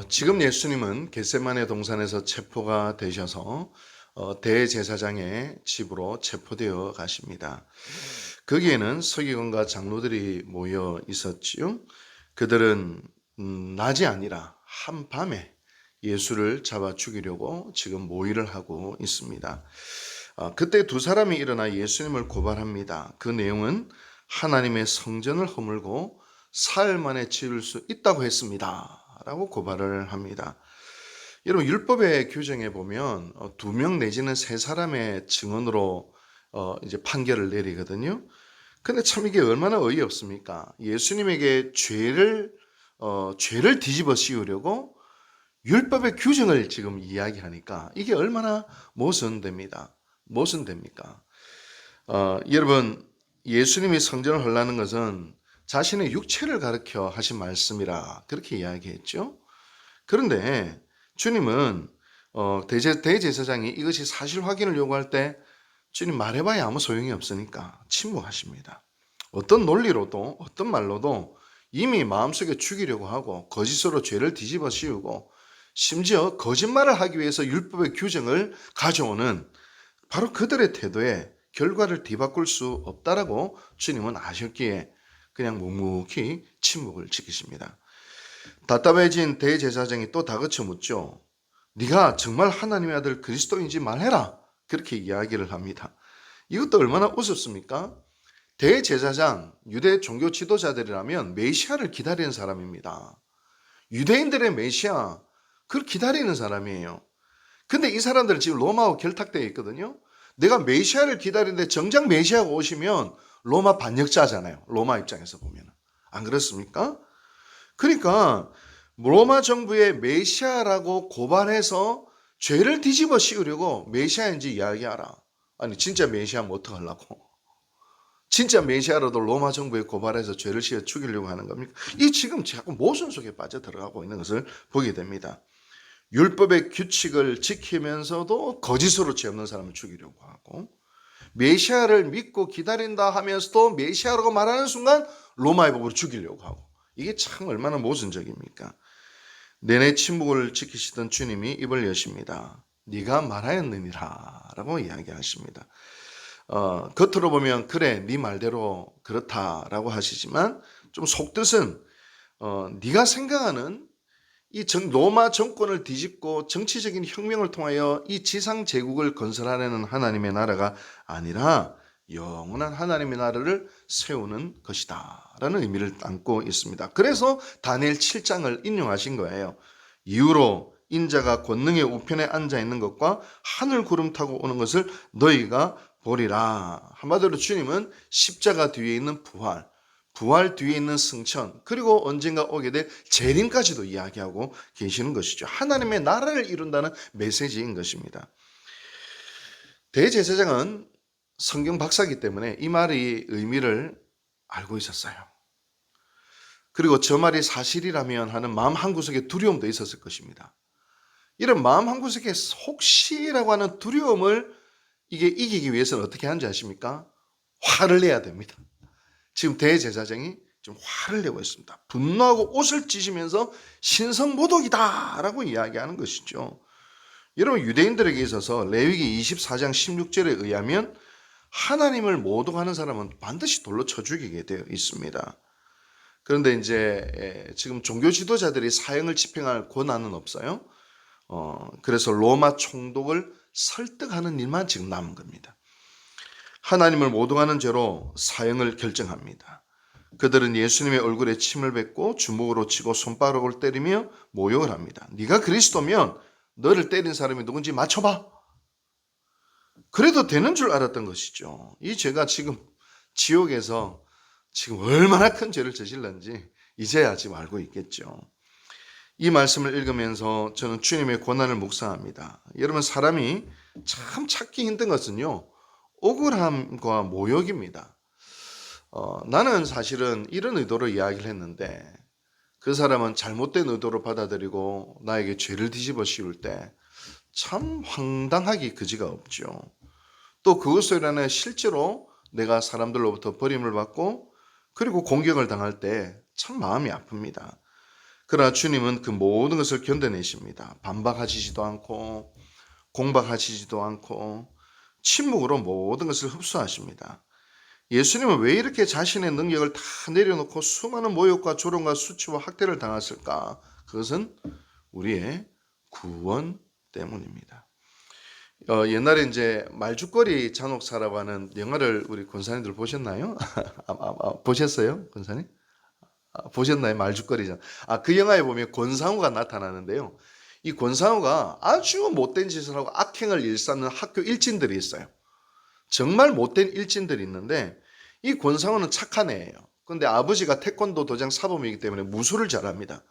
지금 예수님은 겟세마네 동산에서 체포가 되셔서 대제사장의 집으로 체포되어 가십니다. 거기에는 서기관과 장로들이 모여 있었지요. 그들은 낮이 아니라 한밤에 예수를 잡아 죽이려고 지금 모의를 하고 있습니다. 그때 두 사람이 일어나 예수님을 고발합니다. 그 내용은 하나님의 성전을 허물고 사흘 만에 지을 수 있다고 했습니다. 라고 고발을 합니다. 여러분, 율법의 규정에 보면 두 명 내지는 세 사람의 증언으로 이제 판결을 내리거든요. 근데 참 이게 얼마나 어이없습니까? 예수님에게 죄를 뒤집어 씌우려고 율법의 규정을 지금 이야기하니까 이게 얼마나 모순됩니다. 모순됩니까? 여러분, 예수님이 성전을 헐라는 것은 자신의 육체를 가르쳐 하신 말씀이라 그렇게 이야기했죠. 그런데 주님은 대제사장이 이것이 사실 확인을 요구할 때 주님 말해봐야 아무 소용이 없으니까 침묵하십니다. 어떤 논리로도 어떤 말로도 이미 마음속에 죽이려고 하고 거짓으로 죄를 뒤집어 씌우고 심지어 거짓말을 하기 위해서 율법의 규정을 가져오는 바로 그들의 태도에 결과를 뒤바꿀 수 없다라고 주님은 아셨기에 그냥 묵묵히 침묵을 지키십니다. 답답해진 대제사장이 또 다그쳐 묻죠. 네가 정말 하나님의 아들 그리스도인지 말해라. 그렇게 이야기를 합니다. 이것도 얼마나 우습습니까? 대제사장, 유대 종교 지도자들이라면 메시아를 기다리는 사람입니다. 유대인들의 메시아, 그걸 기다리는 사람이에요. 근데 이 사람들은 지금 로마하고 결탁되어 있거든요. 내가 메시아를 기다리는데 정작 메시아가 오시면 로마 반역자잖아요. 로마 입장에서 보면. 안 그렇습니까? 그러니까 로마 정부의 메시아라고 고발해서 죄를 뒤집어 씌우려고 메시아인지 이야기하라. 아니 진짜 메시아면 어떡하려고. 진짜 메시아라도 로마 정부에 고발해서 죄를 씌워 죽이려고 하는 겁니까? 이 지금 자꾸 모순 속에 빠져 들어가고 있는 것을 보게 됩니다. 율법의 규칙을 지키면서도 거짓으로 죄 없는 사람을 죽이려고 하고 메시아를 믿고 기다린다 하면서도 메시아라고 말하는 순간 로마의 법으로 죽이려고 하고 이게 참 얼마나 모순적입니까? 내내 침묵을 지키시던 주님이 입을 여십니다. 네가 말하였느니라 라고 이야기하십니다. 겉으로 보면 그래 네 말대로 그렇다라고 하시지만 좀 속뜻은 네가 생각하는 이 로마 정권을 뒤집고 정치적인 혁명을 통하여 이 지상 제국을 건설하려는 하나님의 나라가 아니라 영원한 하나님의 나라를 세우는 것이다 라는 의미를 담고 있습니다. 그래서 다니엘 7장을 인용하신 거예요. 이후로 인자가 권능의 우편에 앉아 있는 것과 하늘 구름 타고 오는 것을 너희가 보리라. 한마디로 주님은 십자가 뒤에 있는 부활 뒤에 있는 승천, 그리고 언젠가 오게 될 재림까지도 이야기하고 계시는 것이죠. 하나님의 나라를 이룬다는 메시지인 것입니다. 대제사장은 성경 박사이기 때문에 이 말의 의미를 알고 있었어요. 그리고 저 말이 사실이라면 하는 마음 한구석에 두려움도 있었을 것입니다. 이런 마음 한구석에 혹시라고 하는 두려움을 이게 이기기 위해서는 어떻게 하는지 아십니까? 화를 내야 됩니다. 지금 대제사장이 지금 화를 내고 있습니다. 분노하고 옷을 찢으면서 신성모독이다 라고 이야기하는 것이죠. 여러분, 유대인들에게 있어서 레위기 24장 16절에 의하면 하나님을 모독하는 사람은 반드시 돌로 쳐 죽이게 되어 있습니다. 그런데 이제 지금 종교 지도자들이 사형을 집행할 권한은 없어요. 그래서 로마 총독을 설득하는 일만 지금 남은 겁니다. 하나님을 모독하는 죄로 사형을 결정합니다. 그들은 예수님의 얼굴에 침을 뱉고 주먹으로 치고 손바닥을 때리며 모욕을 합니다. 네가 그리스도면 너를 때린 사람이 누군지 맞춰봐. 그래도 되는 줄 알았던 것이죠. 이 죄가 지금 지옥에서 지금 얼마나 큰 죄를 저질렀는지 이제야 지금 알고 있겠죠. 이 말씀을 읽으면서 저는 주님의 고난을 묵상합니다. 여러분, 사람이 참 찾기 힘든 것은요, 억울함과 모욕입니다. 나는 사실은 이런 의도로 이야기를 했는데 그 사람은 잘못된 의도로 받아들이고 나에게 죄를 뒤집어 씌울 때 참 황당하기 그지가 없죠. 또 그것으로 인해 실제로 내가 사람들로부터 버림을 받고 그리고 공격을 당할 때 참 마음이 아픕니다. 그러나 주님은 그 모든 것을 견뎌내십니다. 반박하시지도 않고 공박하시지도 않고 침묵으로 모든 것을 흡수하십니다. 예수님은 왜 이렇게 자신의 능력을 다 내려놓고 수많은 모욕과 조롱과 수치와 학대를 당했을까? 그것은 우리의 구원 때문입니다. 옛날에 이제 말죽거리 잔혹사라고 하는 영화를 우리 권사님들 보셨나요? 보셨어요, 권사님? 보셨나요? 말죽거리잖아. 그 영화에 보면 권상우가 나타나는데요. 이 권상우가 아주 못된 짓을 하고 악행을 일삼는 학교 일진들이 있어요. 정말 못된 일진들이 있는데 이 권상우는 착한 애예요. 그런데 아버지가 태권도 도장 사범이기 때문에 무술을 잘합니다.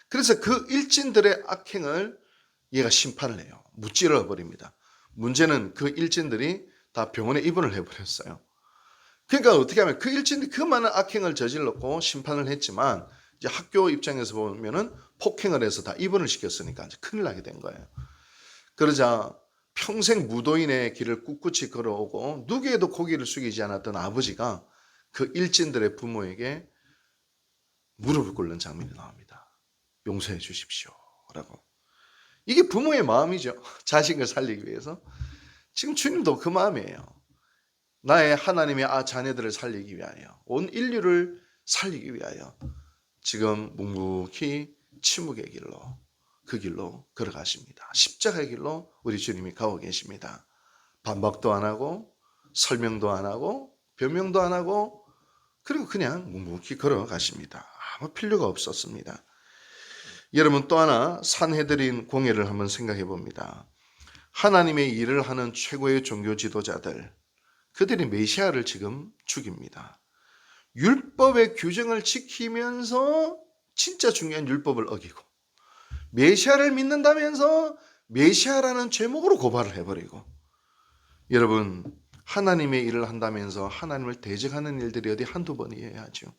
그래서 그 일진들의 악행을 얘가 심판을 해요. 무찌러 버립니다. 문제는 그 일진들이 다 병원에 입원을 해버렸어요. 그러니까 어떻게 하면 그 일진들이 그 많은 악행을 저질렀고 심판을 했지만 이제 학교 입장에서 보면은 폭행을 해서 다 입원을 시켰으니까 이제 큰일 나게 된 거예요. 그러자 평생 무도인의 길을 꿋꿋이 걸어오고 누구에도 고개를 숙이지 않았던 아버지가 그 일진들의 부모에게 무릎을 꿇는 장면이 나옵니다. 용서해 주십시오 라고. 이게 부모의 마음이죠. 자식을 살리기 위해서. 지금 주님도 그 마음이에요. 나의 하나님의 자녀들을 살리기 위하여, 온 인류를 살리기 위하여 지금 묵묵히 침묵의 길로, 그 길로 걸어가십니다. 십자가의 길로 우리 주님이 가고 계십니다. 반박도 안 하고 설명도 안 하고 변명도 안 하고 그리고 그냥 묵묵히 걸어가십니다. 아무 필요가 없었습니다. 여러분, 또 하나 산헤드린 공예를 한번 생각해 봅니다. 하나님의 일을 하는 최고의 종교 지도자들, 그들이 메시아를 지금 죽입니다. 율법의 규정을 지키면서 진짜 중요한 율법을 어기고 메시아를 믿는다면서 메시아라는 제목으로 고발을 해버리고, 여러분, 하나님의 일을 한다면서 하나님을 대적하는 일들이 어디 한두 번이어야 하죠.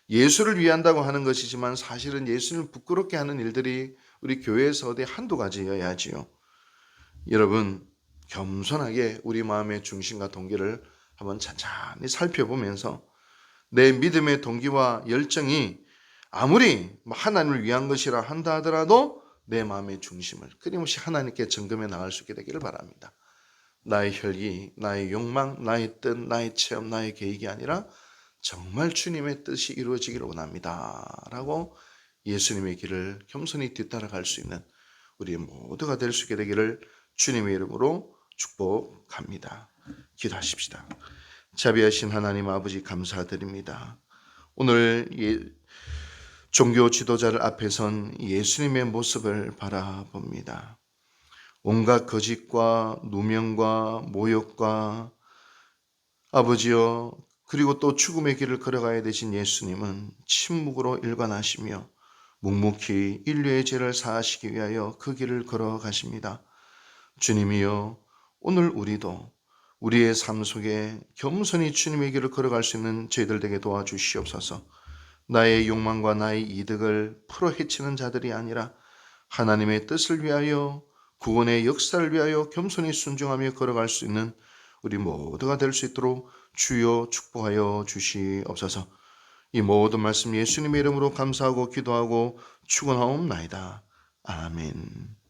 예수를 위한다고 하는 것이지만 사실은 예수님을 부끄럽게 하는 일들이 우리 교회에서 어디 한두 가지여야 하지요. 여러분, 겸손하게 우리 마음의 중심과 동기를 한번 찬찬히 살펴보면서 내 믿음의 동기와 열정이 아무리 하나님을 위한 것이라 한다 하더라도 내 마음의 중심을 끊임없이 하나님께 점검해 나갈 수 있게 되기를 바랍니다. 나의 혈기, 나의 욕망, 나의 뜻, 나의 체험, 나의 계획이 아니라 정말 주님의 뜻이 이루어지기를 원합니다 라고 예수님의 길을 겸손히 뒤따라갈 수 있는 우리 모두가 될 수 있게 되기를 주님의 이름으로 축복합니다. 기도하십시다. 자비하신 하나님 아버지, 감사드립니다. 오늘 종교 지도자를 앞에 선 예수님의 모습을 바라봅니다. 온갖 거짓과 누명과 모욕과 아버지여, 그리고 또 죽음의 길을 걸어가야 되신 예수님은 침묵으로 일관하시며 묵묵히 인류의 죄를 사하시기 위하여 그 길을 걸어가십니다. 주님이여, 오늘 우리도 우리의 삶 속에 겸손히 주님의 길을 걸어갈 수 있는 저희들 되게 도와주시옵소서. 나의 욕망과 나의 이득을 풀어 헤치는 자들이 아니라 하나님의 뜻을 위하여, 구원의 역사를 위하여 겸손히 순종하며 걸어갈 수 있는 우리 모두가 될 수 있도록 주여 축복하여 주시옵소서. 이 모든 말씀 예수님의 이름으로 감사하고 기도하고 축원하옵나이다. 아멘.